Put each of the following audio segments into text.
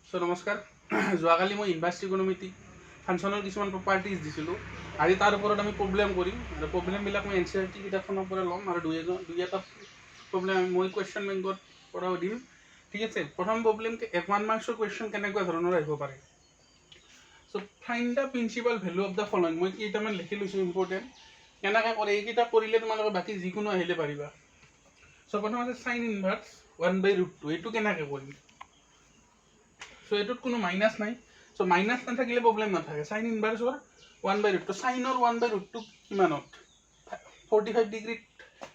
So নমস্কাৰ যোৱাকালি মই ইনভাৰ্ছ ইকনমিটি ফাংচনৰ কিছুমান প্ৰপাৰ্টিজ দিছিলোঁ আজি তাৰ ওপৰত আমি প্ৰব্লেম কৰিম আৰু প্ৰব্লেমবিলাক মই NCERT কিতাপখনৰ পৰা ল'ম আৰু দুই এটা প্ৰব্লেম মই কুৱেশ্যন বেংকৰ পৰাও দিম ঠিক আছে প্ৰথম প্ৰব্লেম 1 মাৰ্কছৰ কুৱেশ্যন কেনেকুৱা ধৰণৰ আহিব পাৰে so' find the principal value of the following মই কেইটামান লিখি লৈছোঁ ইম্পৰ্টেণ্ট কেনেকৈ কৰে এইকেইটা কৰিলে তোমালোকে বাকী যিকোনো আহিলে পাৰিবা চ' প্ৰথম আছে চাইন ইনভাৰ্ছ 1/√2 এইটো কেনেকৈ কৰিম সো এটুত কোনো মাইনাস নাই সো মাইনাস না থাকিলে প্ৰবলেম না থাকে sin ইনভাৰ্সৰ 1/√2 সাইনৰ 1/√2 কিমানত 45 degree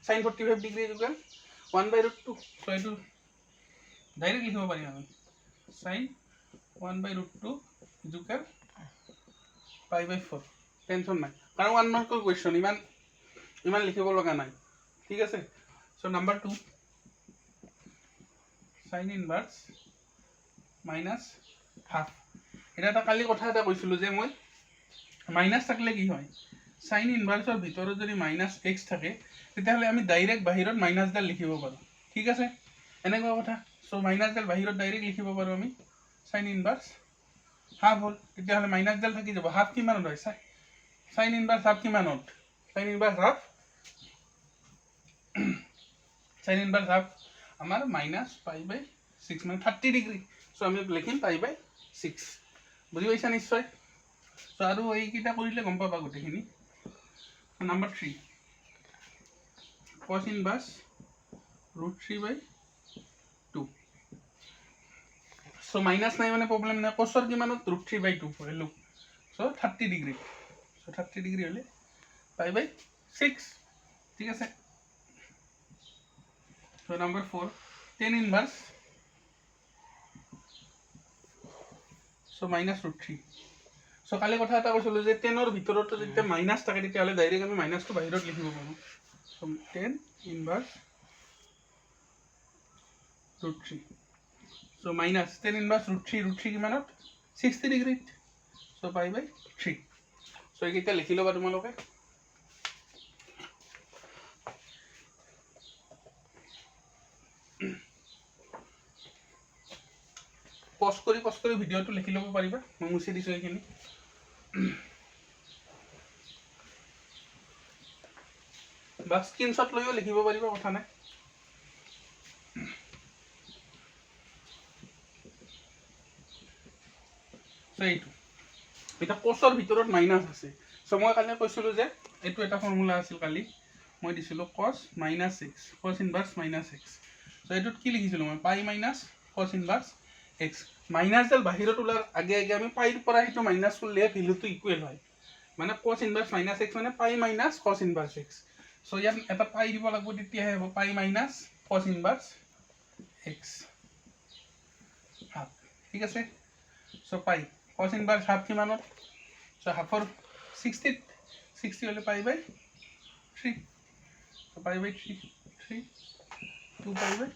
sin 45 degree equal 1/√2 so এটো ডাইৰেক্ট লিখিব পাৰিম আমি sin 1/√2 ইকুৱেল π/4 টেনশন নাই কাৰণ 1 মাৰ্কৰ কুৱেশ্যন ইমান লিখিব লগা নাই ঠিক আছে so number 2 sin inverse minus half এটা কালি কথা এটা কৈছিলোঁ যে মই মাইনাস থাকলে কি হয় সাইন ইনভাৰ্সৰ ভিতৰত যদি মাইনাস এক্স থাকে তেতিয়াহ'লে আমি ডাইৰেক্ট বাহিৰত মাইনাসডাল লিখিব পাৰোঁ ঠিক আছে এনেকুৱা কথা চ' মাইনাসডাল বাহিৰত ডাইৰেক্ট লিখিব পাৰোঁ আমি সাইন ইনভাৰ্স হাফ হ'ল তেতিয়াহ'লে মাইনাসডাল থাকি যাব হাফ কিমানত হয় সাইন ইনভাৰ্স হাফ কিমানত সাইন ইনভাৰ্স হাফ আমাৰ -π/6 মানে 30 ডিগ্ৰী সো আমি লিখিম π/6 বুঝি পাইছা নিশ্চয় সো আৰু এইকেইটা কৰিলে গম পাবা গোটেইখিনি number 3 cos inverse √3/2 so minus নাই মানে প্ৰবলেম নাই cosৰ কিমানত √3/2 value so 30 degree so 30 degree হলে π/6 ঠিক আছে so number 4 tan inverse so -√3 so কালি কথা এটা কৈছিলোঁ যে 10ৰ ভিতৰত যেতিয়া মাইনাস থাকে তেতিয়াহ'লে ডাইৰেক্ট আমি মাইনাসটো বাহিৰত লিখিব পাৰোঁ so tan ইনভাৰ্স √3 so minus tan ইনভাৰ্স √3 কিমানত 60 ডিগ্ৰীত সো π/3 সো এইকেইটা লিখি ল'বা তোমালোকে পজ কৰি ভিডিঅ'টো লিখি ল'ব পাৰিবা মই মুছি দিছোঁ এইখিনি বা স্ক্ৰীনশ্বট লৈও লিখিব পাৰিবা কথা নাই সো এইটো এটা কছৰ ভিতৰত মাইনাস আছে সো মই কালি কৈছিলোঁ যে এইটো এটা ফৰ্মুলা আছিল কালি মই দিছিলোঁ cos -x cos ইনভাৰ্স -x so এইটোত কি লিখিছিলোঁ মই পাই মাইনাস cos ইনভাৰ্স x মাইনাসডাল বাহিৰত ওলাৰ আগে আমি পাইৰ পৰা সেইটো মাইনাস কৰিলে ভ্যালুটো ইকুৱেল হয় মানে cos ইনভাৰ্স -x মানে পাই মাইনাস cos ইনভাৰ্স x সো ইয়াত এটা পাই দিব লাগিব তেতিয়াহে হ'ব পাই মাইনাস cos ইনভাৰ্স x হাফ ঠিক আছে সো পাই cos ইনভাৰ্স হাফ কিমানত সো হাফৰ 60 হলে π/3 সো π/3 2π/3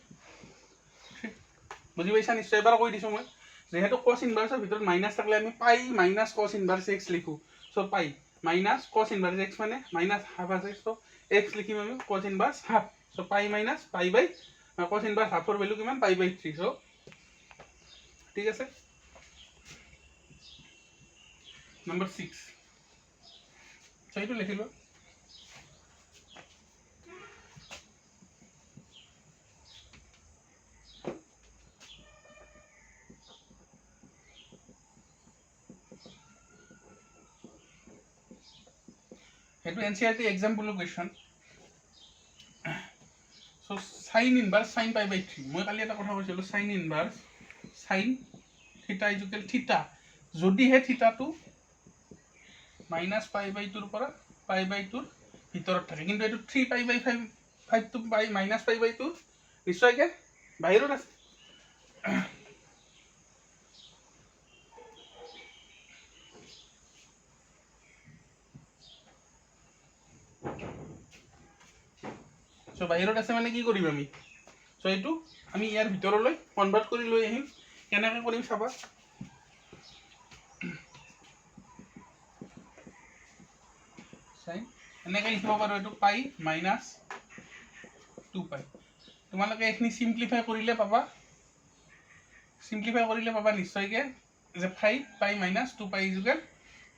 বুঝি পাইছা নিশ্চয় এবাৰ কৈ দিছোঁ মই যেহেতু cos ইনভাৰ্সৰ ভিতৰত মাইনাস থাকলে আমি পাই মাইনাস cos ইনভাৰ্স x লিখো সো পাই মাইনাস cos ইনভাৰ্স x মানে মাইনাস হাফ আছে সো x লিখিম আমি cos ইনভাৰ্স হাফ সো পাই মাইনাস cos ইনভাৰ্স হাফৰ ভ্যালু কিমান π/3 সো ঠিক আছে নাম্বাৰ 6 সো এইটো লিখিলো সেইটো NCERT এক্সাম্পলৰ question so sine inverse sin π/3 মই কালি এটা কথা কৈছিলোঁ sine inverse sin theta equal theta যদিহে থিটাটো -π/2 পৰা π/2 ভিতৰত থাকে কিন্তু এইটো 3π/5 টো -π/2 নিশ্চয়কৈ বাহিৰত আছে সো বাহিৰত আছে মানে কি কৰিম আমি সো এইটো আমি ইয়াৰ ভিতৰলৈ কনভাৰ্ট কৰি লৈ আহিম কেনেকৈ কৰিম চাবা এনেকৈ লিখিব পাৰোঁ এইটো পাই মাইনাস 2π তোমালোকে এইখিনি সিম্পলিফাই কৰিলে পাবা সিম্পলিফাই কৰিলে পাবা নিশ্চয়কৈ যে 5 পাই মাইনাছ 2 পাই ইজুকেল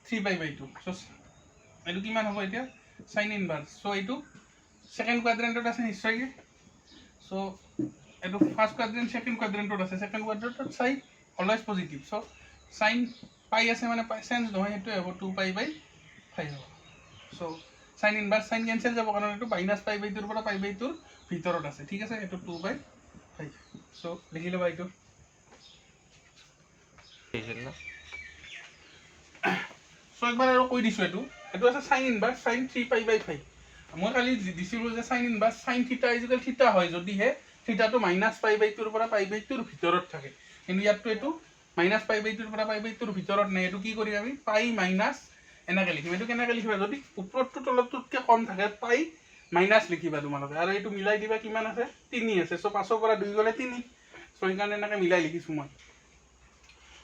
3 পাই বাই 2। চ' এইটো কিমান হ'ব এতিয়া সাইন ইনভাৰ্স। চ' এইটো সেকেন্ড কোৱাড্ৰেণ্টত আছে নিশ্চয়কৈ। চ' এইটো ফাৰ্ষ্ট কোৱাড্ৰেণ্ট সেকেন্ড কোৱাড্ৰেণ্টত আছে। সেকেন্ড কোৱাড্ৰেণ্টত sine always positive. So' sine পাই আছে মানে পাই চেঞ্জ নহয়, সেইটোৱে হ'ব 2 পাই বাই 5 হ'ব। চ' সাইন ইনভাৰ্স সাইন কেঞ্চেল যাব কাৰণ এইটো মাইনাছ পাই বাই 2ৰ পৰা পাই বাই 2ৰ ভিতৰত আছে। ঠিক আছে, এইটো 2 বাই 5। চ' লিখি ল'বা এইটো। চ' একবাৰ আৰু কৈ দিছোঁ, এইটো আছে সাইন ইনভাৰ্স সাইন 3 পাই বাই 5। মই কালি দিছিলোঁ যে সাইন ইনভাৰ্স সাইন থিটা ইজুকেল থিটা হয় যদিহে থিটাটো মাইনাছ পাই বাই 2ৰ পৰা পাই বাই 2ৰ ভিতৰত থাকে। কিন্তু ইয়াততো এইটো মাইনাছ পাই বাই 2ৰ পৰা পাই বাই 2ৰ ভিতৰত নাই। এইটো কি কৰিম আমি পাই মাইনাছ এনেকৈ লিখিম। এইটো কেনেকৈ লিখিবা, যদি ওপৰতটো তলতটোতকৈ কম থাকে পাই মাইনাছ লিখিবা তোমালোকে, আৰু এইটো মিলাই দিবা কিমান আছে 3 আছে। চ' 5ৰ পৰা 2 গ'লে 3। চ' সেইকাৰণে এনেকৈ মিলাই লিখিছোঁ মই।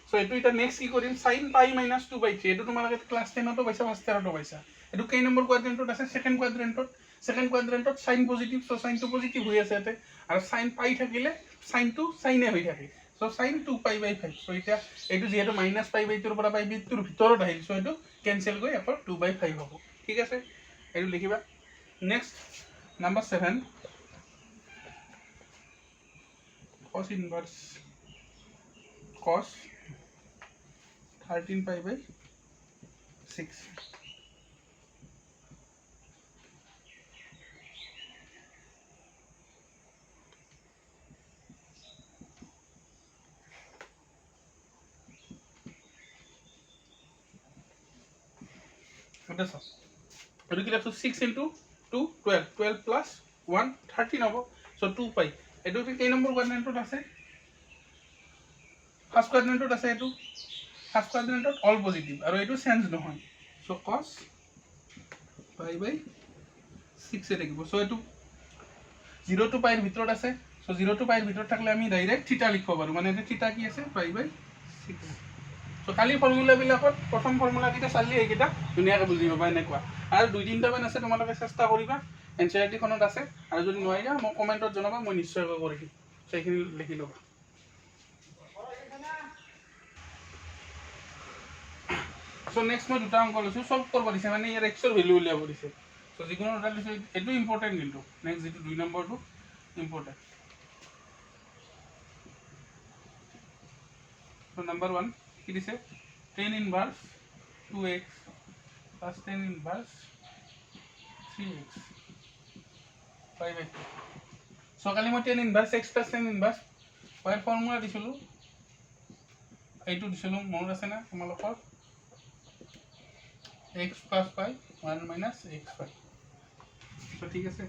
চ' এইটো এতিয়া নেক্সট কি কৰিম, সাইন পাই মাইনাছ 2 বাই 3। এইটো তোমালোকে ক্লাছ 10তো পাইছা, ফাৰ্ষ্ট ইয়াৰতো পাইছা। এইটো কেই নম্বৰ কোৱাড্ৰেণ্টত আছে, সেকেন্ড কোৱাড্ৰেণ্টত। সেকেন্ড কোৱাড্ৰেণ্টত সাইন পজিটিভ। চ' সাইনটো পজিটিভ হৈ আছে ইয়াতে, আৰু সাইন পাই থাকিলে সাইনটো সাইনে হৈ থাকে। চ' সাইন 2 পাই বাই 5। চ' এতিয়া এইটো যিহেতু মাইনাছ পাই বাই 2ৰ পৰা পাই বাই 2ৰ ভিতৰত আহিল, চ' এইটো কেঞ্চেল গৈ আকৌ 2 বাই 5 হ'ব। ঠিক আছে, এইটো লিখিবা। Next number 7, cos ইনভাৰ্স cos 13 pi by 6। এইটো চাওক, এইটো কি লিখছোঁ 6 into 2 12, 12 plus 1 13 হ'ব। চ' 2 পাই। এইটো কেই নম্বৰ কোৱাড্ৰেণ্টত আছে, ফাৰ্ষ্ট কোৱাড্ৰেণ্টত আছে। এইটো ফাৰ্ষ্ট কোৱাড্ৰেণ্টত অল পজিটিভ, আৰু এইটো চেঞ্জ নহয়। চ' cos পাই বাই 6 থাকিব। চ' এইটো 0 to পাইৰ ভিতৰত আছে। চ' 0 to পাইৰ ভিতৰত থাকিলে আমি ডাইৰেক্ট থিটা লিখিব পাৰোঁ, মানে এইটো থিটা কি আছে পাই বাই 6। চ' খালি ফৰ্মুলাবিলাকত প্ৰথম ফৰ্মুলাকেইটা চালি এইকেইটা ধুনীয়াকৈ বুজি পাবা এনেকুৱা। আৰু 2-3টামান আছে, তোমালোকে চেষ্টা কৰিবা, NCERT-খনত আছে। আৰু যদি নোৱাৰিবা মোক কমেণ্টত জনাবা, মই নিশ্চয়কৈ কৰি দিম। চ' এইখিনি লিখি ল'বা। চ' নেক্সট মই দুটা অংক লৈছোঁ, চল্ভ কৰিব দিছে, মানে ইয়াৰ এক্সৰ ভেলু উলিয়াব দিছে। চ' যিকোনো দুটা লৈছোঁ, এইটো ইম্পৰ্টেণ্ট কিন্তু নেক্সট যিটো 2 নম্বৰটো ইম্পৰ্টেণ্ট। চ' নাম্বাৰ 1 কি দিছে, tan ইনভাৰ্স 2x plus tan ইনভাৰ্স 3x pi by 2। চ' কালি মই tan ইনভাৰ্স x plus tan ইনভাৰ্স y formula দিছিলোঁ, এইটো দিছিলোঁ, মনত আছে না তোমালোকৰ, x plus y 1 minus x y। চ' ঠিক আছে,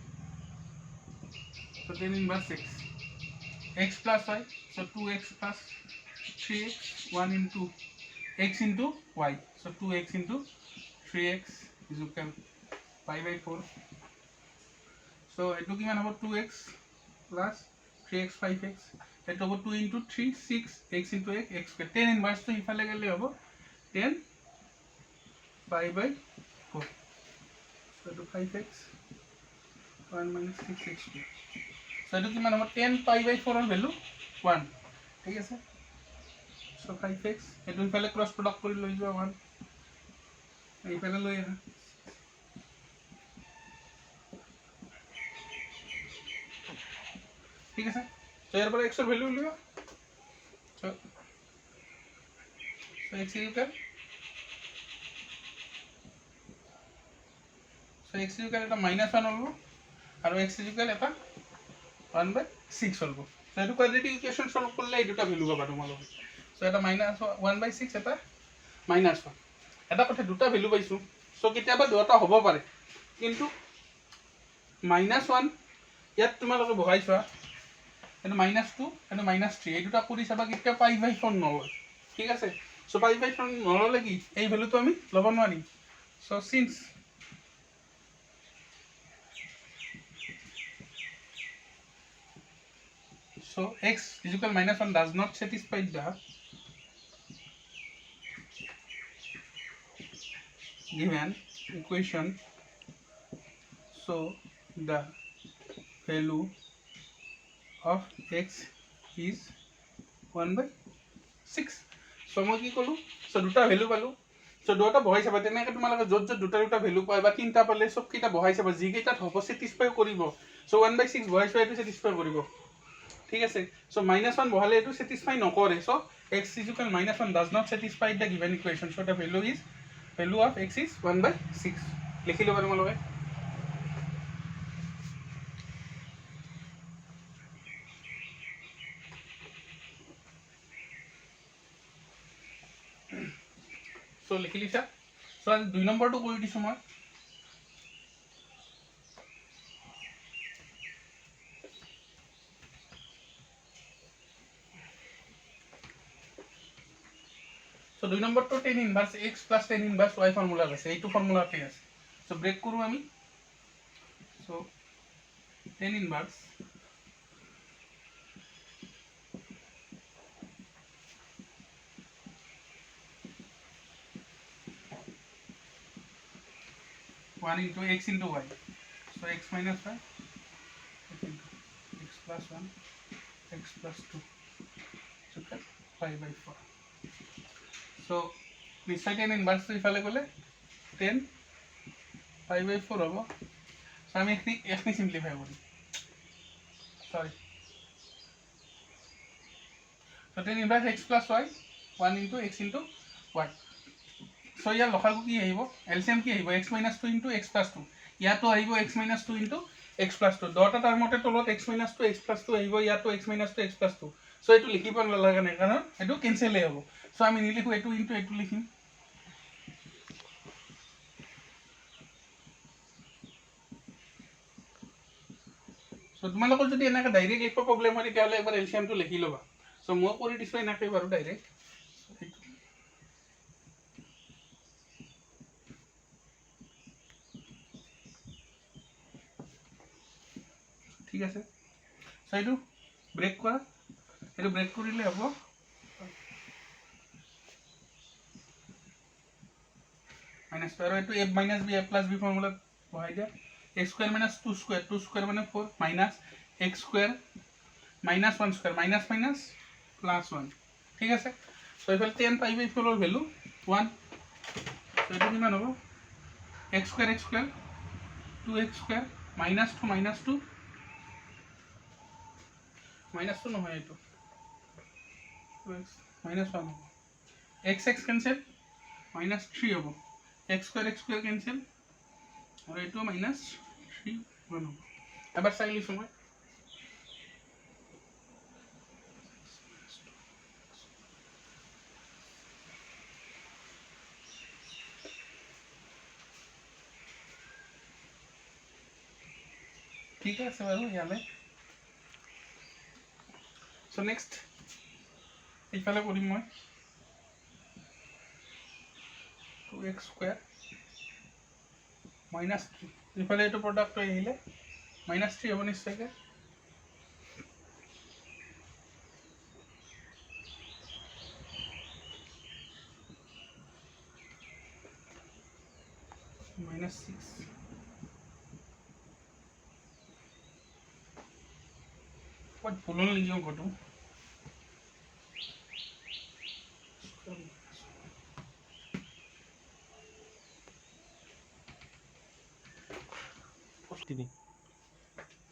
চ' tan ইনভাৰ্স x plus y, so' 2x plus 3x 1 into x into y, so 2x into 3x is equal pi by 4. So এইটো কিমান হ'ব, 2x plus 3x 5x, এইটো হ'ব 2 into 3 6 x into x x square। tan ইনভাৰ্সটো ইফালে গ'লে হ'ব 10 pi by 4। so এইটো 5x 1 minus 6x square। so এইটো কিমান হ'ব, 10 pi by 4 ৰ ভ্যালু 1। ঠিক আছে, so 5x এইটো ইফালে ক্ৰছ প্ৰডাক্ট কৰি লৈ যোৱা 1, এইফালে লৈ আহা। ঠিক আছে, তো ইয়াৰ পৰা এক্সৰ ভ্যালু উলিওৱা। so x ইকুৱেল এটা -1 হ'ব, আৰু x ইকুৱেল এটা 1/6 হ'ব। so এইটো কোৱাড্ৰেটিক ইকুৱেশ্যন সলভ কৰিলে এই দুটা ভ্যালু পাবা তোমালোকে। so এটা -1/6, এটা -1। এটা কথা, দুটা ভ্যালু পাইছোঁ। so কেতিয়াবা দুটা হ'ব পাৰে, কিন্তু -1 ইয়াত তোমালোকে বহাই চোৱা, এইটো -2 এইটো -3, এই দুটা কৰি চাবা কেতিয়া π/4 নলয়। ঠিক আছে, so π/4 নল'লে কি এই ভ্যালুটো আমি ল'ব নোৱাৰিম। so since x is equal -1 does not satisfy the given equation, so the value of x is 1/6। 6 so মই কি ক'লোঁ সো দুটা ভ্যালু পালোঁ সো দুটা বহাই চাবা তেনেকৈ তোমালোকে য'ত য'ত দুটা ভ্যালু পায় বা তিনিটা পালে চবকেইটা বহাই চাবা যিকেইটাত হ'ব ছেটিছফাই কৰিব সো 1/6 বহাইছোঁ এইটো ছেটিছফাই কৰিব ঠিক আছে সো -1 বহালে এইটো ছেটিছফাই নকৰে so x = -1 does not satisfy the given equation so the value of x is 1/6 লিখি ল'বা তোমালোকে সো লিখি লিছা সো আজি 2 নম্বৰটো কৰি দিছো মই So 2 number to tan inverse x plus tan inverse y formula আছে এইটো ফর্মুলা ঠিক আছে সো ব্রেক করব আমি so tan inverse one into x into y so x minus y x plus 1 x plus 2 so 5/4 so নিশ্চয় tan inverse তো ইফালে গলে 10 5/4 হ'ব সো আমি এখনি সিম্পলিফাই কৰিম sorry so tan inverse x plus y 1 into x into y so ইয়াৰ লসাগু কি আহিব এলসিএম কি আহিব x minus 2 into x plus 2 ইয়াতো আহিব x minus 2 into x plus 2 দুটা টাৰ্মতে তলত x minus 2 x plus 2 আহিব ইয়াতো x minus 2 x plus 2 so এটো লিখিব নালাগে নাই কাৰণ এটো কেনসেল হ'ব so আমি নিলিখো এটো ইনটু এটো লিখিম so তোমালোকৰ যদি এনেকা ডাইৰেক্ট লিখিব প্ৰবলেম হয় তেতিয়াহলে একবাৰ এলসিএম টো লিখি লবা so মই কৰি দিছো এনেকৈ বাৰু ডাইৰেক্ট ঠিক আছে সো এটো ব্ৰেক কৰা এটো ব্ৰেক কৰিলে হ'ব minus pero eto a minus b a plus b formula বহাই দিয়া x square minus 2 square মানে 4 minus x square minus 1 square minus minus plus 1 ঠিক আছে সো এফালে 10 5/4 এর ভ্যালু 1 সো এটো কিমান হ'ব x square 2x square minus 2 minus 2 নহয় এটো 2x minus 1 হ'ব x cancel minus 3 হ'ব x square cancel और ये तो minus 3 1 होगा अब बस साइड लिखूँ मैं ठीक है ऐसे वालों यहाँ में so next एक वाला कोडिंग में 2x square minus 3 इफाले तो प्रोडक्ट है हिले minus 3 होने से क्या minus 6 what पुलों लिखियों कोटू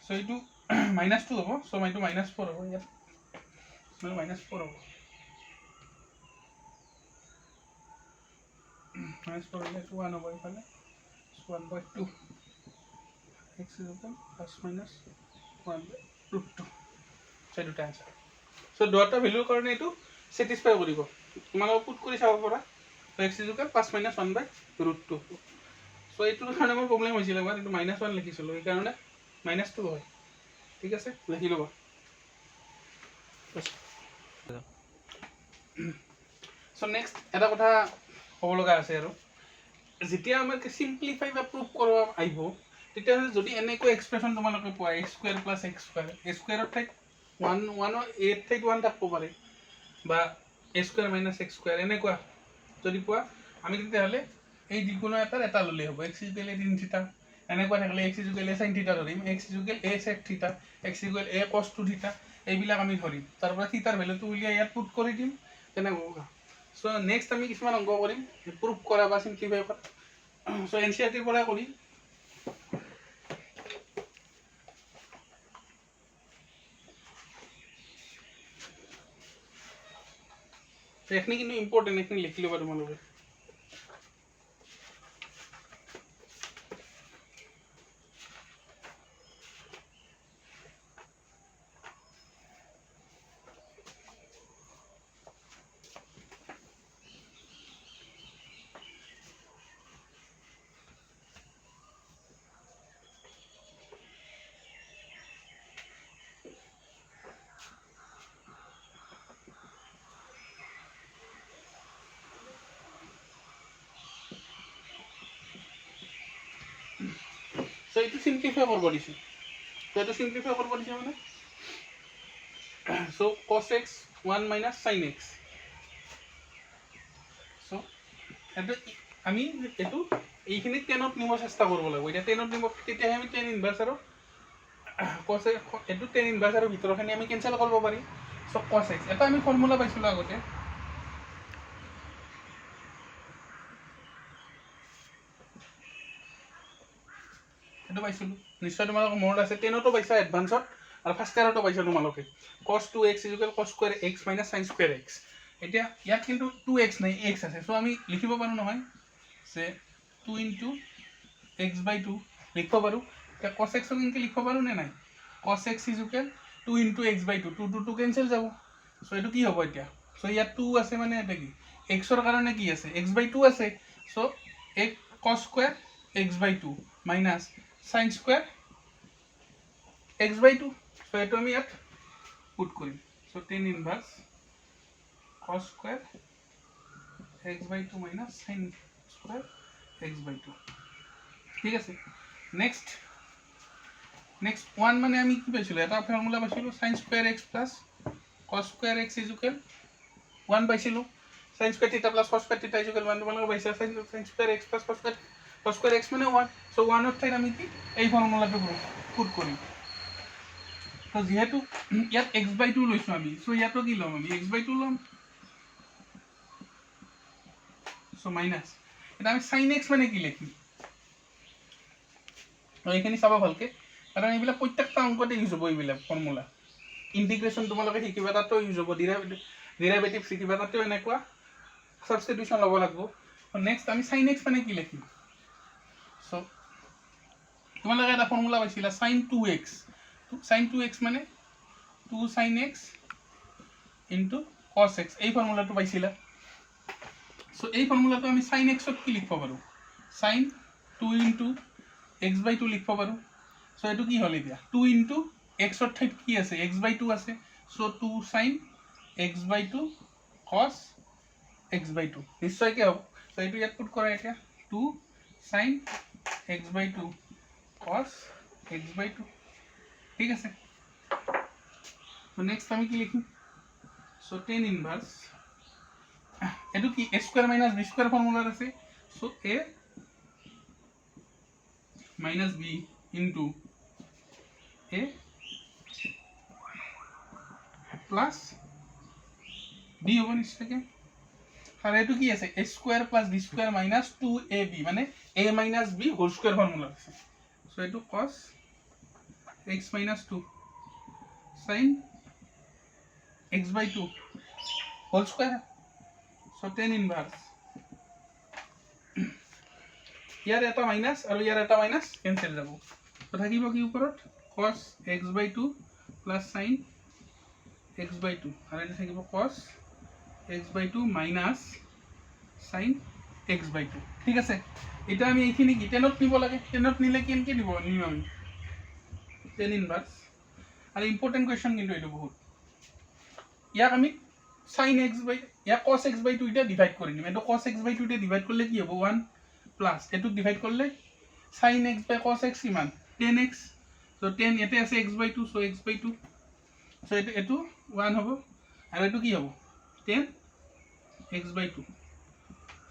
so itu minus 2 hobo so itu minus 4 hobo ya minus 4 hobo minus 4 hobo itu 1 hobo ifale so 1/2 x is equal plus minus 1/2 so itu answer so দুটা ভ্যালুৰ কাৰণে এটো satisfy কৰিব তোমালোকে পুট কৰি চাব পাৰা so x is equal plus minus 1/2 so এইটোৰ কাৰণে মোৰ প্ৰবলেম হৈছিল এবাৰ এটো -1 লিখিছিলো এই কাৰণে -2 হয় ঠিক আছে লিখি লবা so next এটা কথা হ'ব লগা আছে আৰু যেতিয়া আমাক সিম্পলিফাই বা প্ৰুফ কৰিব আইব তেতিয়া যদি এনেকৈ এক্সপ্ৰেশন তোমালোকে পোৱা x square plus x square a square ৰ ঠাইত 1 8 ঠাইত 1 থাকব পাৰে বা a square minus x square এনেকুৱা যদি পোৱা আমি তেতিয়াহলে এই দিগুণ এটা ললে হ'ব x = a sin θ এনেকুৱা থাকলে x = a sin θ ধৰিম x = a sec θ x = a cos 2 θ এইবিলাক আমি ধৰিম তাৰ পৰা θ ৰ ভ্যালুটো উলিয়াই ইয়াত পুট কৰি দিম কেনেকৈ চ' নেক্সট আমি কিছুমান অংক কৰিম প্ৰুভ কৰা বা চিম্প্লিফাই কৰা চ' NCERT পৰা কৰিম এইখিনি কিন্তু ইম্পৰ্টেণ্ট এইখিনি লিখি ল'বা তোমালোকে চ' এইটো চিম্প্লিফাই কৰিব দিছোঁ চ' এইটো চিম্প্লিফাই কৰিব দিছে মানে চ' cos x 1 minus sin x চ' এইটো আমি এইটো এইখিনি 10ত নিব চেষ্টা কৰিব লাগিব এতিয়া 10ত নিব তেতিয়াহে আমি 10 ইনভাৰ্চ আৰু cos x এইটো 10 ইনভাৰ্চ আৰু ভিতৰখিনি আমি কেনচেল কৰিব পাৰিম চ' cos x এটা আমি ফৰ্মুলা পাইছিলোঁ আগতে এইটো পাইছিলোঁ নিশ্চয় তোমালোকৰ মনত আছে 10তো পাইছা এডভান্সত আৰু ফাৰ্ষ্ট ইয়াৰতো পাইছা তোমালোকে cos 2x = cos square x minus sin square x এতিয়া ইয়াত কিন্তু 2x নাই x আছে চ' আমি লিখিব পাৰোঁ নহয় যে 2 * x/2 লিখিব পাৰোঁ এতিয়া cos x কেনেকৈ লিখিব পাৰোঁ নে নাই cos x = 2 * x/2 2 2 কেনচেল যাব চ' এইটো কি হ'ব এতিয়া চ' ইয়াত 2 আছে মানে এটা কি x ৰ কাৰণে কি আছে x/2 আছে চ' cos square x/2 minus sin square x/2 so eto ami at put korim so tan inverse cos square x/2 minus sin square x/2 ঠিক আছে next 1 মানে আমি কি পাইছিলো এটা ফর্মুলা পাইছিলো sin square x plus cos square x = 1 পাইছিলো sin square theta plus cos square theta = 1 তোমালোকে পাইছা sin square x plus cos square x মানে 1 so 1 ৰ ঠাইত আমি কি এই ফৰ্মুলাটো পুট কৰিম তো যেহেতু ইয়াত x/2 লৈছো আমি সো ইয়াতো কি লম আমি x/2 লম সো মাইনাস এটা আমি sin x মানে কি লিখিম তো এইখিনি চাবা ভালকে কাৰণ এইবিলাক প্ৰত্যেকটা অংকতে ইউজ হ'ব এইবিলাক ফৰ্মুলা ইন্টিগ্ৰেশন তোমালোকে শিকিবা তাতো ইউজ হ'ব ডেৰিভেটিভ শিকিবা তাতো এনেকুৱা সাবস্টিটিউশন ল'ব লাগিব নেক্সট আমি sin x মানে কি লিখিম সো তোমালোকে এটা ফৰ্মুলা পাইছিলা sin 2x মানে 2 sin x into cos x এই ফৰ্মুলাটো পাইছিলা সো এই ফৰ্মুলাটো আমি sin x ত কি লিখিব পাৰো sin 2 into x/2 লিখিব পাৰো সো এটো কি হ'ল এতিয়া 2 into x ৰ ঠাইত কি আছে x/2 আছে so 2 sin x/2 cos x/2 নিশ্চয় কি হ'ব সো এটো ইয়াত পুট কৰা এতিয়া 2 sin x/2 cos x/2 ঠিক আছে সো নেক্সট আমি কি লিখিম সো tan ইনভার্স এটো কি a square minus b square formula আছে so a minus b into a plus b হবে নিশ্চয়কে আর এটো কি আছে a square plus b square minus 2ab মানে a minus b whole square formula আছে সো এটো cos x minus 2 sin x/2 whole square so tan inverse ইয়াৰ এটা minus আৰু ইয়াৰ এটা মাইনাস কেনসেল যাব তো থাকিব কি ওপৰত cos x/2 plus sin x/2 আৰু এটা থাকিব cos x/2 minus sin x/2 ঠিক আছে এটা আমি এইখিনি কি 10ত নিব লাগে 10ত নিলে কেনকে দিব নিম আমি tan ইনভার্স আৰু ইম্পৰ্টেন্ট কোৱেশ্চন কিন্তু এটো বহুত ইয়াক আমি sin x/2 ইয়াক cos x/2 তে ডিভাইড কৰি নিম এটো cos x/2 তে ডিভাইড কৰিলে কি হ'ব 1 প্লাস এটো ডিভাইড করলে sin x by cos x কিমান 10x সো 10 এতে আছে x/2 সো x/2 সো এটো 1 হ'ব আৰু এটো কি হ'ব 10 x/2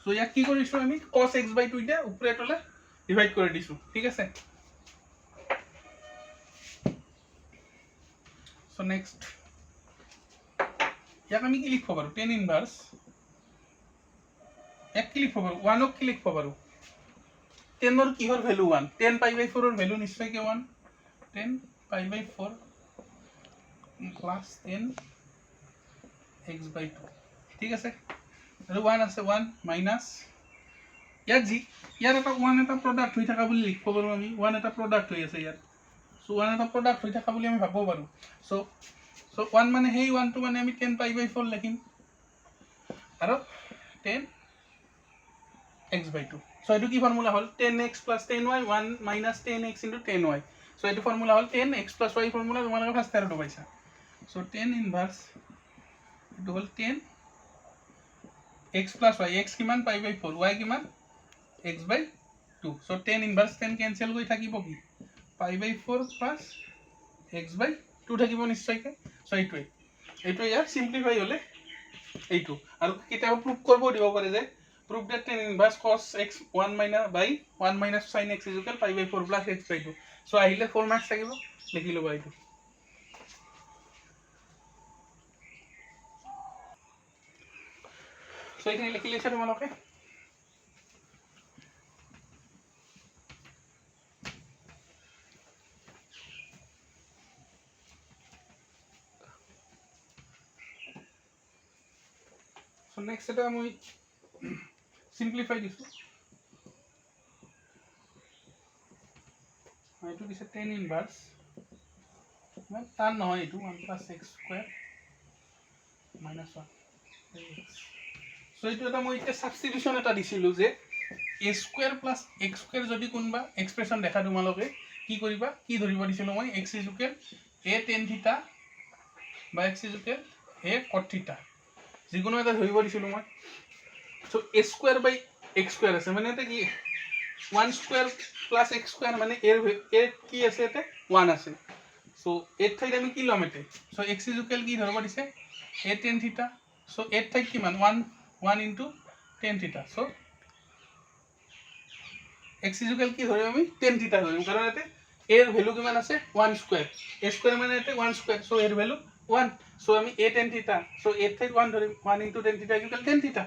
সো ইয়াক কি কৰিছো আমি cos x/2 তে উপৰে তলে ডিভাইড কৰি দিছো ঠিক আছে সো নেক্সট ইয়াক আমি কি লিখিব পাৰোঁ টেন ইনভাৰ্ছ এক কি লিখিব পাৰোঁ ওৱানক কি লিখিব পাৰোঁ টেনৰ কিহৰ ভেলু 1 10π/4 ভেলু নিশ্চয়কৈ 1 10π/4 প্লাছ 10x/2 ঠিক আছে আৰু 1 আছে 1 মাইনাছ ইয়াৰ এটা 1 এটা প্ৰডাক্ট হৈ থকা বুলি লিখিব পাৰোঁ আমি 1 এটা প্ৰডাক্ট হৈ আছে ইয়াত চ' 1 এটা প্ৰডাক্ট হৈ থকা বুলি আমি ভাবিব পাৰোঁ চ' 1 মানে সেই 1টো মানে আমি 10π/4 লিখিম আৰু 10x/2 চ' এইটো কি ফৰ্মুলা হ'ল 10x + 10y 1 - 10x × 10y চ' এইটো ফৰ্মুলা হ'ল 10x + y ফৰ্মুলা তোমালোকে ফাৰ্ষ্ট ইয়াৰতো পাইছা চ' 10 ইনভাৰ্ছ এইটো হ'ল 10x + y x কিমান π/4 y কিমান x/2 চ' 10 ইনভাৰ্ছ 10 কেনচেল কৰি থাকিব কি π/4 + x/2 থাকিব নিশ্চয়কৈ চ' এইটোৱে ইয়াৰ চিম্প্লিফাই হ'লে এইটো আৰু কেতিয়াবা প্ৰুভ কৰিব দিব পাৰে যে prove that tan inverse cos x 1 - sin x = π/4 + x/2 so আহিলে 4 মাৰ্কস থাকিব লিখি লবা এইটো so এইখিনি লিখি লৈছা তোমালোকে so next এটা মই simplify দিছো এইটো দিছে 10 ইনভাৰ্স মানে টান নহয় এইটো 1 + x² - 1 সো এইটো এটা মই এতিয়া সাবস্টিটিউশন এটা দিছিলো যে a² + x² যদি কোনবা এক্সপ্ৰেশন দেখা তোমালোকে কি কৰিবা কি ধৰিব দিছিলো মই x = a tan θ বা x = a cot θ যিকোনো এটা ধৰিব দিছিলো মই সো a² / x² আছে মানে এটা কি 1² + x² মানে a কি আছে এতে 1 আছে সো এর ঠাইত আমি কি লম এতে সো x = কি ধরব দিছে a tan θ সো এর ঠাইত কিমান 1 * tan θ সো x = কি ধৰিম আমি tan θ ধৰিম কাৰণ এতে a এর ভ্যালু কিমান আছে 1² a² মানে এতে 1² সো এর ভ্যালু 1 সো আমি a tan θ সো এর ঠাইত 1 ধৰিম 1 * tan θ = tan θ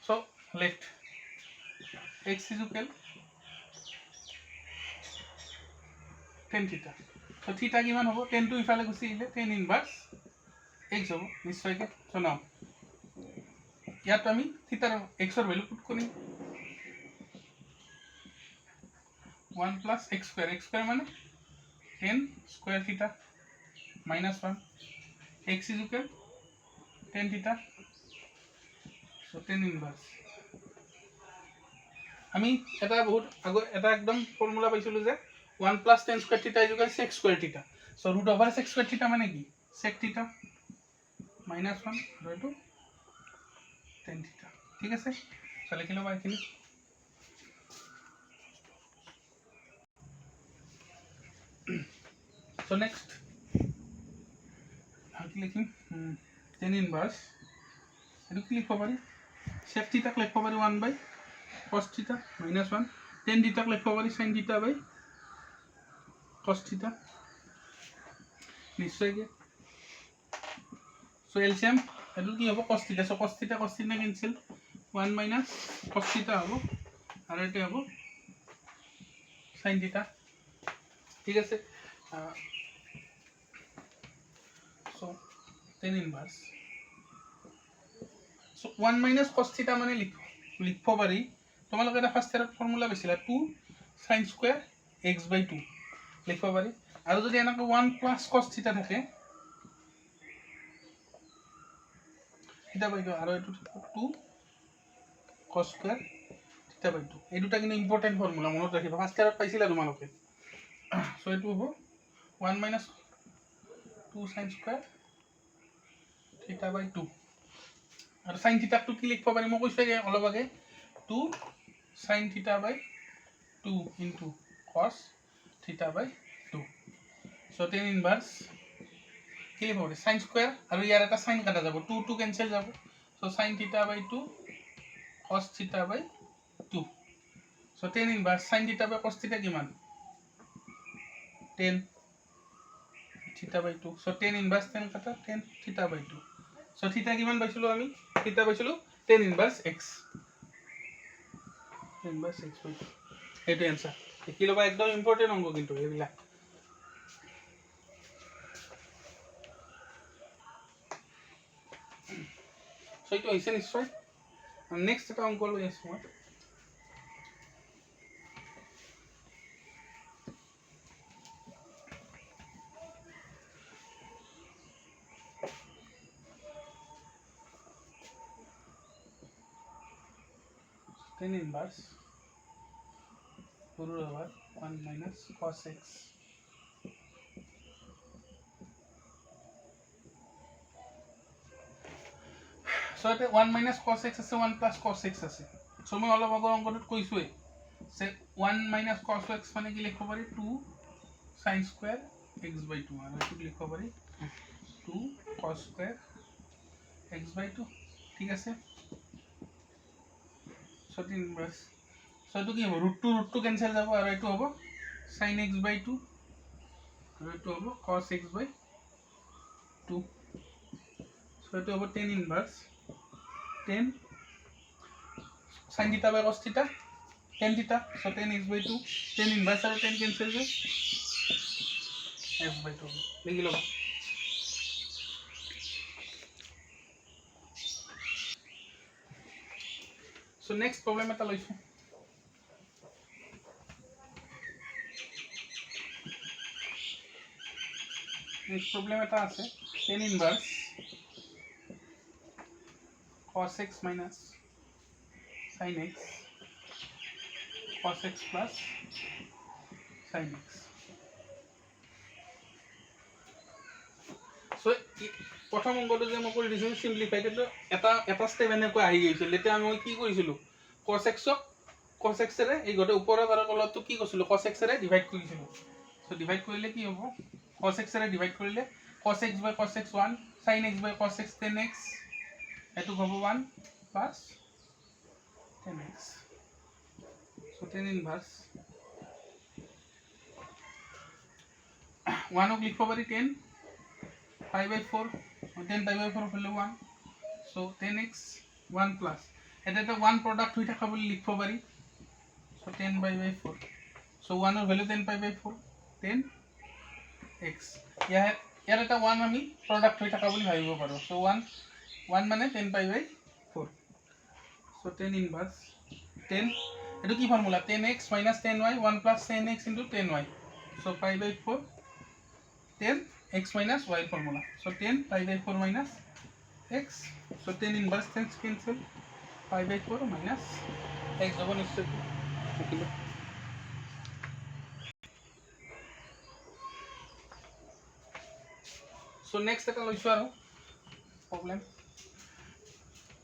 so left x = tan θ so θ কিমান হ'ব 10 টো ইফালে গুচি আহিলে 10 ইনভার্স x হ'ব নিশ্চয়কৈ সো নাও ইয়াত আমি থিটাৰ x ৰ ভ্যালু পুট কৰিম 1 + x² মানে 10 square theta minus 1 x = tan θ so tan inverse আমি এটা বহুত এটা একদম ফর্মুলা পাইছিলো যে 1 + tan square theta = sec square theta so √sec square theta মানে কি sec theta minus 1 আৰু এটো tan θ ঠিক আছে so লিখি লবা এখিনি so next কি লিখিম tan inverse এটো কি লিখব পাৰি sec θ ক লিখব পাৰি 1/cos θ minus 1 tan θ ক লিখব পাৰি sin θ / cos θ নিশ্চয়কৈ so LCM এটো কি হ'ব cos θ so cos θ cancel 1 - cos θ হ'ব আৰু এটো হ'ব sin θ ঠিক আছে so tan inverse so 1 - cos θ মানে লিখব পাৰি তোমালোকে এটা ফাৰ্স্ট ইয়াৰত ফৰ্মুলা পাইছিলা 2 sin square x/2 লিখব পাৰি আৰু যদি এনেকৈ 1 + cos θ থাকে এটা পাইতো আৰু এটো 2 cos square θ/2 এই দুটা কিন্তু ইম্পৰ্টেন্ট ফৰ্মুলা মনত ৰাখিবা ফাৰ্স্ট ইয়াৰত পাইছিলা তোমালোকে সো এটো হ'ব 1 - 2 sin square θ/2 আৰু sin θ টো কি লিখব পাৰি মই কৈছো অলপ আগে 2 sin θ/2 into cos θ/2 so tan inverse কি লিখব পাৰি sin square আৰু ইয়াৰ এটা sin কাটা যাব 2 2 cancel যাব so sin θ/2 cos θ/2 so tan inverse sin θ/cos θ কিমান 10 θ/2 so tan inverse tan কাটা tan θ/2 সো থিটা কিমান পাইছিলো আমি থিটা পাইছিলো tan inverse x inverse x বাই 2 এইটো এনসার কি লবা একদম ইম্পর্টেন্ট অংক কিন্তু এইবিলাক সো এইটো হৈছে নিশ্চয় নেক্সট এটা অংক লৈ আছো মই tan inverse root over 1 minus cos x so এটা 1 minus cos x আছে 1 plus cos x আছে so মই অলপ আগৰ অংকটোত কৈছোৱে সে 1 minus cos x মানে কি লিখিব পাৰি 2 sin square x by 2 আৰু এটো লিখিব পাৰি 2 cos square x by 2 ঠিক আছে so tan inverse so এটো কি হ'ব root 2 cancel যাব আৰু এটো হ'ব sin x by 2 আৰু এটো হ'ব cos x by 2 so এটো হ'ব tan inverse 10 sin theta by cos theta tan theta so tan x by 2 tan inverse আৰু tan cancel যায় x by 2 লিখি লবা so next problem এটা লৈছো next problem এটা আছে tan inverse cos x minus sin x cos x plus sin x so প্ৰথম অংকটো যে মই কৰি দিছো সিম্পলিফাইড এটা স্টেপ এনেকৈ আহি গৈছিল এতিয়া আমি কি কৰিছিলো cos x ৰে এই গটে ওপৰত আৰু তলতটো কি কৰিছিলো cos x ৰে ডিভাইড কৰিছিলো সো ডিভাইড কৰিলে কি হ'ব cos x ৰে ডিভাইড কৰিলে cos x by cos x 1 sin x by cos x tan x এটো হ'ব 1 plus tan x so tan inverse 1 ক লিখিব পাৰি 10 pi by 4 10 pi by 4 হলে 1 so 10x 1 plus এটা 1 product হই থাকা বলি লিখব পারি so 10 pi by 4 so 1 এর ভ্যালু 10 pi by 4 10x ইয়ার এটা 1 আমি প্রোডাক্ট হই থাকা বলি ভাবিব পারো so 1 মানে 10 pi by 4 so tan inverse 10 এটো কি formula 10x minus 10y 1 plus 10x into 10y so pi by 4 10x minus y formula so 10 pi by 4 minus x so tan inverse 10 cancel pi by 4 minus x double নিশ্চয় লিখিলো so next এটা লৈছো আৰু problem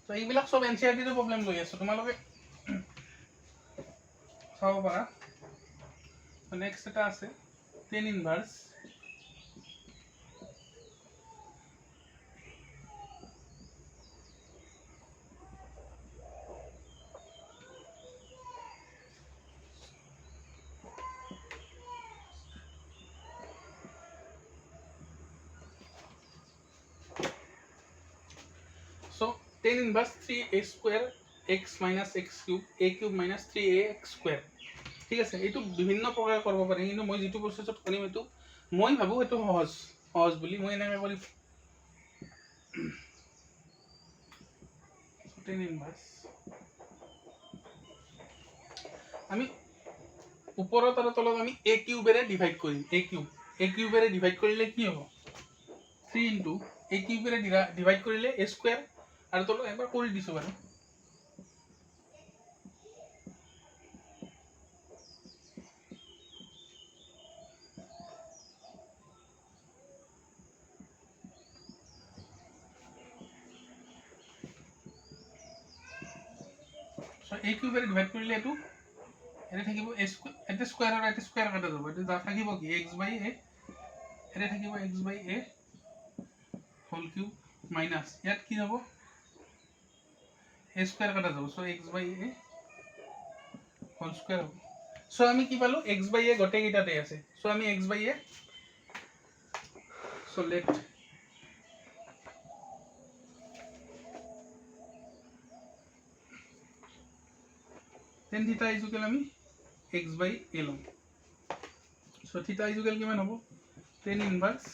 so এইবিলাক সব এনসিআৰটি ৰ problem লৈ আছো তোমালোকে চাও পাৰা so next এটা আছে tan inverse so tan inverse 3a square x minus x cube a cube minus 3ax square ঠিক আছে এইটো বিভিন্ন প্ৰকাৰে কৰিব পাৰি কিন্তু মই যেটো প্ৰসেছত কৰিম এটো মই ভাবো এটো সহজ বুলি মই এনেকৈ কৰি tan inverse আমি উপৰত আৰু তলত আমি a cube এৰে ডিভাইড কৰিম a cube এৰে ডিভাইড কৰিলে কি হ'ব 3 into a cube array divide কৰিলে a square আৰু তলত একবাৰ কৰি দিছো বাৰু so a cube array divide কৰিলে এটো এনে থাকিব a square এটা স্কয়াৰ আৰু এটা স্কয়ার কাটা যাব এটো যা থাকিব কি x by a এনে থাকিব x by a whole cube minus ইয়াত কি হ'ব a square কাটা যাব so x by a whole square হ'ব so আমি কি পালো x by a গটে কিটাতে আছে so আমি x by a so let tan theta is equal আমি x/a লম so theta is equal কিমান হ'ব tan inverse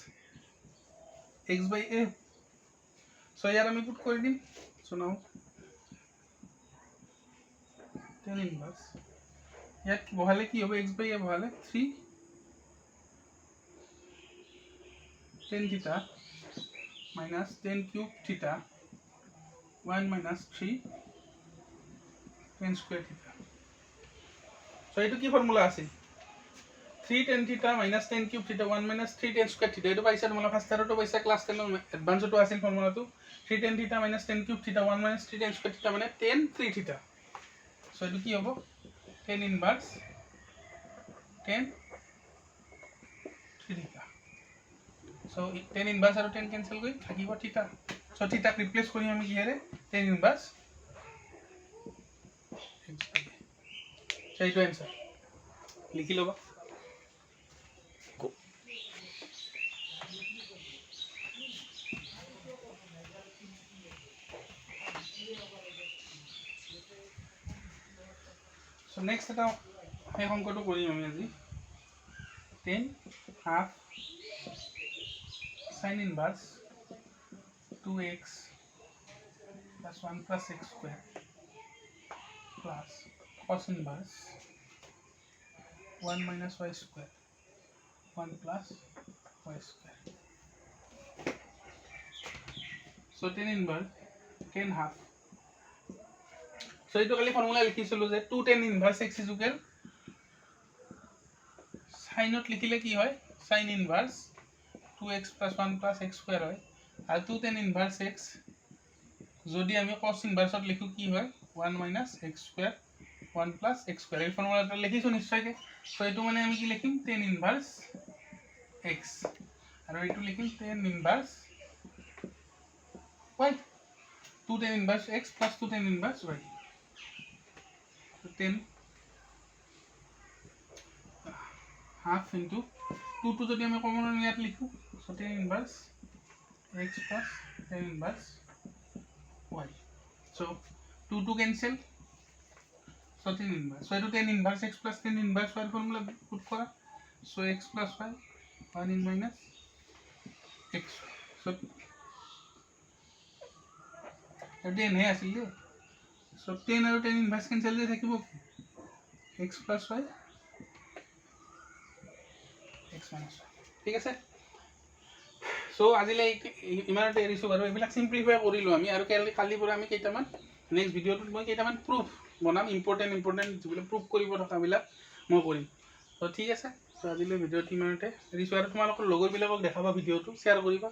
x/a so ইয়াৰ আমি পুট কৰি দিম so now tan inverse ইয়াত বহালে কি হ'ব x/a বহালে 3 tan theta minus tan cube theta 1 minus 3 tan square theta so etu ki formula ase 3 tan theta minus tan cube theta 1 minus 3 tan square theta etu paisa tumala first year to paisa class 10 advance to asil formula tu 3 tan theta minus tan cube theta 1 minus 3 tan square theta mane tan 3 theta so etu ki hobo tan inverse tan 3 theta so tan inverse aru tan cancel koi thakibo theta so theta replace kori ami ki here tan inverse so etu answer likhi loba so next eta hai onko to kori ami aji 10 half sin inverse 2x plus 1 plus x square plus cos inverse 1 minus y square 1 plus y square so tan inverse 10 half so etu kali formula likhisilu je 2 tan inverse x is equal sin not likhile ki hoy sin inverse 2x plus 1 plus x square hoy are 2 tan inverse x যদি আমি cos inverse ত লিখু কি হয় 1 minus x square 1 plus x square এই ফর্মুলাটা লিখিছো নিশ্চয়কে so এটো মানে আমি কি লিখিম tan inverse x আর এটো লিখিম tan inverse y 2 tan inverse x plus 2 tan inverse y so 10 half into 2 to যদি আমি কমন নিয়াত লিখু so tan inverse x plus tan inverse y so 2 to cancel so tan inverse so etu tan inverse x plus tan inverse y formula put kora so x plus y 1 in minus x so etu n hai asile so tan aru tan inverse cancel je thakibo x plus y x minus y ঠিক আছে so আজিলে ইমানতে এৰিছো বাৰু এইবিলাক simplify কৰিলো আমি আৰু কালি পৰা আমি কেইটামান নেক্সট ভিডিওটোত মই কেইটামান প্ৰুফ বনাম ইম্পৰ্টেন্ট যিবিলাক প্ৰুফ কৰিব থকাবিলাক মই কৰিম তো ঠিক আছে তো আজিলে ভিডিওটো ইমানতে এৰিছো আৰু তোমালোকৰ লগৰবিলাকক দেখাবা ভিডিওটো শ্বেয়াৰ কৰিবা